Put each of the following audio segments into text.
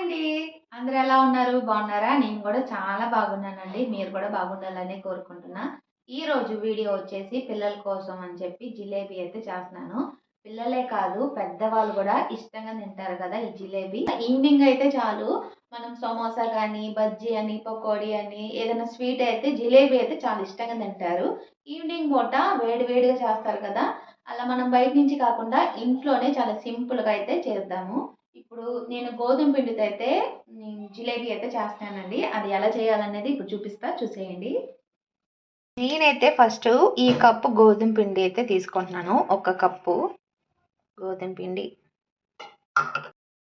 అండి. అందరూ ఎలా ఉన్నారు? బాగున్నారా? నేను కూడా చాలా బాగున్నానండి. మీరు కూడా బాగుండాలని కోరుకుంటున్నా. ఈరోజు వీడియో వచ్చేసి పిల్లల కోసం అని చెప్పి జిలేబీ అయితే చేస్తున్నాను. పిల్లలే కాదు పెద్దవాళ్ళు కూడా ఇష్టంగా తింటారు కదా ఈ జిలేబీ. ఈవినింగ్ అయితే చాలు మనం సమోసా కానీ, బజ్జీ అని, పకోడీ అని ఏదైనా స్వీట్ అయితే జిలేబీ అయితే చాలా ఇష్టంగా తింటారు. ఈవినింగ్ పూట వేడి వేడిగా చేస్తారు కదా! అలా మనం బయట నుంచి కాకుండా ఇంట్లోనే చాలా సింపుల్‌గా అయితే చేద్దాము. ఇప్పుడు నేను గోధుమ పిండితో అయితే జిలేబీ అయితే చేస్తానండి. అది ఎలా చేయాలనేది ఇప్పుడు చూపిస్తా చూసేయండి. నేనైతే ఫస్ట్ ఈ కప్పు గోధుమ పిండి అయితే తీసుకుంటున్నాను. ఒక కప్పు గోధుమ పిండి.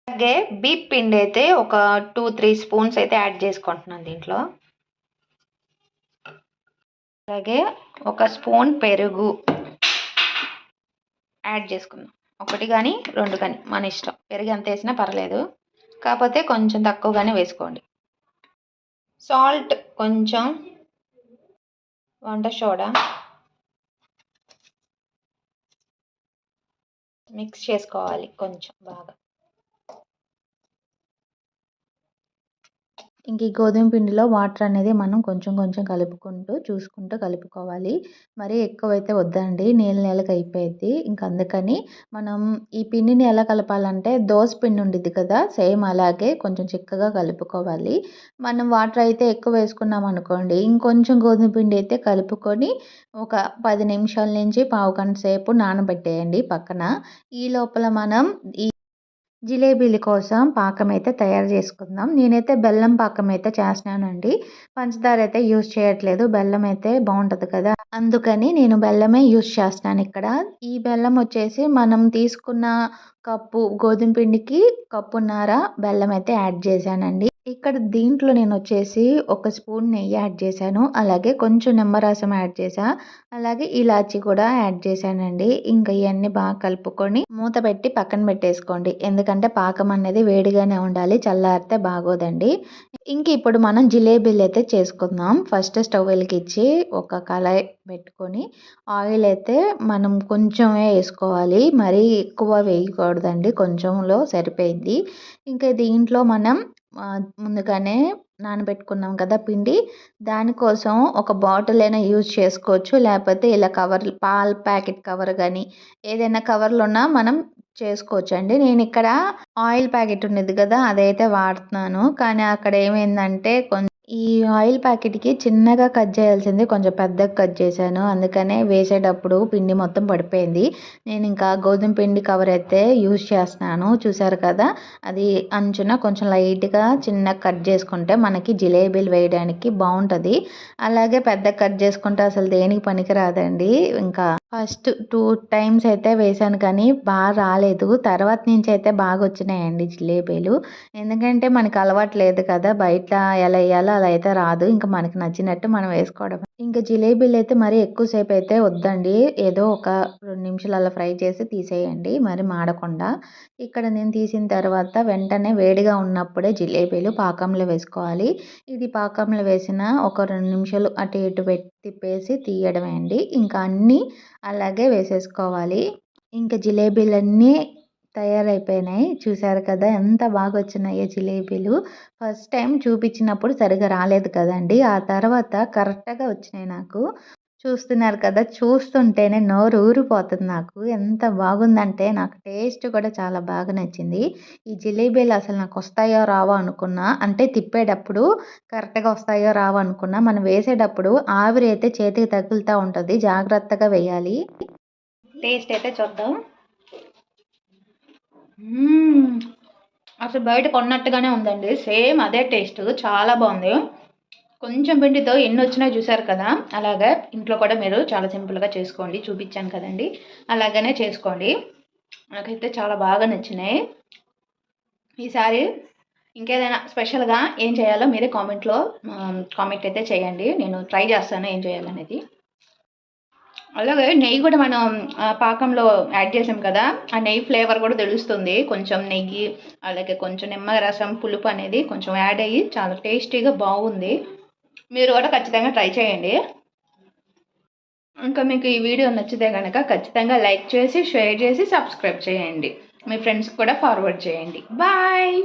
అలాగే బీప్ పిండి అయితే ఒక 2-3 స్పూన్స్ అయితే యాడ్ చేసుకుంటున్నాను దీంట్లో. అలాగే ఒక స్పూన్ పెరుగు యాడ్ చేసుకుందాం. 1 కానీ 2 కానీ మన ఇష్టం. పెరుగు ఎంత వేసినా పర్లేదు. కాకపోతే కొంచెం తక్కువగానే వేసుకోండి. సాల్ట్ కొంచెం, వంట సోడా మిక్స్ చేసుకోవాలి కొంచెం బాగా. ఇంక ఈ గోధుమ పిండిలో వాటర్ అనేది మనం కొంచెం కొంచెం కలుపుకుంటూ చూసుకుంటూ కలుపుకోవాలి. మరీ ఎక్కువైతే వద్దండి, నీళ్ళకి అయిపోయిద్ది. ఇంక అందుకని మనం ఈ పిండిని ఎలా కలపాలంటే దోస పిండి ఉండిద్ది కదా, సేమ్ అలాగే కొంచెం చిక్కగా కలుపుకోవాలి. మనం వాటర్ అయితే ఎక్కువ వేసుకున్నాం అనుకోండి, ఇంకొంచెం గోధుమ పిండి అయితే కలుపుకొని ఒక 10 నిమిషాల నుంచి పావు గంట సేపు నానబెట్టేయండి పక్కన. ఈ లోపల మనం ఈ జిలేబీల కోసం పాకం అయితే తయారు చేసుకుందాం. నేనైతే బెల్లం పాకం అయితే చేస్తున్నానండి. పంచదార అయితే యూజ్ చేయట్లేదు. బెల్లం అయితే బాగుంటుంది కదా, అందుకని నేను బెల్లమే యూజ్ చేస్తున్నాను ఇక్కడ. ఈ బెల్లం వచ్చేసి మనం తీసుకున్న కప్పు గోధుమ పిండికి కప్పున్నర బెల్లం అయితే యాడ్ చేశానండి. ఇక్కడ దీంట్లో నేను వచ్చేసి ఒక స్పూన్ నెయ్యి యాడ్ చేశాను. అలాగే కొంచెం నిమ్మరసం యాడ్ చేశా. అలాగే ఇలాచి కూడా యాడ్ చేశానండి. ఇంకా ఇవన్నీ బాగా కలుపుకొని మూత పెట్టి పక్కన పెట్టేసుకోండి. ఎందుకంటే పాకం అనేది వేడిగానే ఉండాలి, చల్లారితే బాగోదండి. ఇంక ఇప్పుడు మనం జిలేబీలు అయితే చేసుకుందాం. ఫస్ట్ స్టవ్ వెలిగించి ఒక కళాయి పెట్టుకొని ఆయిల్ అయితే మనం కొంచెమే వేసుకోవాలి, మరీ ఎక్కువ వేయకూడదండి, కొంచెంలో సరిపోయిద్ది. ఇంకా దీంట్లో మనం ముందుగానే నానబెట్టుకున్నాం కదా పిండి, దానికోసం ఒక బాటిల్ అయినా యూజ్ చేసుకోవచ్చు. లేకపోతే ఇలా కవర్, పాల ప్యాకెట్ కవర్ కానీ ఏదైనా కవర్లు ఉన్నా మనం చేసుకోవచ్చు అండి. నేను ఇక్కడ ఆయిల్ ప్యాకెట్ ఉన్నది కదా అదైతే వాడుతున్నాను. కానీ అక్కడ ఏమైందంటే ఈ ఆయిల్ ప్యాకెట్కి చిన్నగా కట్ చేయాల్సింది కొంచెం పెద్దగా కట్ చేశాను. అందుకనే వేసేటప్పుడు పిండి మొత్తం పడిపోయింది. నేను ఇంకా గోధుమ పిండి కవర్ అయితే యూజ్ చేస్తున్నాను. చూసారు కదా, అది అంచున కొంచెం లైట్గా చిన్న కట్ చేసుకుంటే మనకి జిలేబీలు వేయడానికి బాగుంటుంది. అలాగే పెద్ద కట్ చేసుకుంటే అసలు దేనికి పనికి రాదండి. ఇంకా ఫస్ట్ 2 టైమ్స్ అయితే వేసాను కానీ బాగా రాలేదు. తర్వాత నుంచి అయితే బాగా వచ్చినాయండి జిలేబీలు. ఎందుకంటే మనకు అలవాటు లేదు కదా, బయట ఎలా వేయాలో అలా అయితే రాదు. ఇంకా మనకి నచ్చినట్టు మనం వేసుకోవడం. ఇంకా జిలేబీలు అయితే మరీ ఎక్కువసేపు అయితే వద్దండి, ఏదో ఒక 2 నిమిషాలు అలా ఫ్రై చేసి తీసేయండి, మరి మాడకుండా. ఇక్కడ నేను తీసిన తర్వాత వెంటనే వేడిగా ఉన్నప్పుడే జిలేబీలు పాకంలో వేసుకోవాలి. ఇది పాకంలో వేసిన ఒక 2 నిమిషాలు అటు ఇటు తిప్పేసి తీయడమే అండి. ఇంకా అన్నీ అలాగే వేసేసుకోవాలి. ఇంకా జిలేబీలన్నీ తయారైపోయినాయి. చూసారు కదా ఎంత బాగా వచ్చినాయో జిలేబీలు. ఫస్ట్ టైం చూపించినప్పుడు సరిగా రాలేదు కదండి, ఆ తర్వాత కరెక్ట్గా వచ్చినాయి నాకు. చూస్తున్నారు కదా, చూస్తుంటేనే నోరు ఊరిపోతుంది నాకు. ఎంత బాగుందంటే నాకు టేస్ట్ కూడా చాలా బాగా నచ్చింది. ఈ జిలేబీలు అసలు నాకు వస్తాయో రావో అనుకున్నా, అంటే తిప్పేటప్పుడు కరెక్ట్గా వస్తాయో రావో అనుకున్నా. మనం వేసేటప్పుడు ఆవిరి అయితే చేతికి తగులుతూ ఉంటుంది, జాగ్రత్తగా వేయాలి. టేస్ట్ అయితే చూద్దాం. అసలు బయట కొన్నట్టుగానే ఉందండి, సేమ్ అదే టేస్ట్, చాలా బాగుంది. కొంచెం పిండితో ఎన్ని వచ్చినాయి చూసారు కదా, అలాగే ఇంట్లో కూడా మీరు చాలా సింపుల్గా చేసుకోండి. చూపించాను కదండి, అలాగనే చేసుకోండి. నాకైతే చాలా బాగా నచ్చినాయి. ఈసారి ఇంకేదైనా స్పెషల్గా ఏం చేయాలో మీరే కామెంట్ అయితే చేయండి. నేను ట్రై చేస్తాను ఏం చేయాలనేది. అలాగే నెయ్యి కూడా మనం పాకంలో యాడ్ చేసాం కదా, ఆ నెయ్యి ఫ్లేవర్ కూడా తెలుస్తుంది. కొంచెం నెయ్యి అలాగే కొంచెం నిమ్మరసం పులుపు అనేది కొంచెం యాడ్ అయ్యి చాలా టేస్టీగా బాగుంది. మీరు కూడా ఖచ్చితంగా ట్రై చేయండి. ఇంకా మీకు ఈ వీడియో నచ్చితే కనుక ఖచ్చితంగా లైక్ చేసి, షేర్ చేసి, సబ్స్క్రైబ్ చేయండి. మీ ఫ్రెండ్స్కి కూడా ఫార్వర్డ్ చేయండి. బాయ్.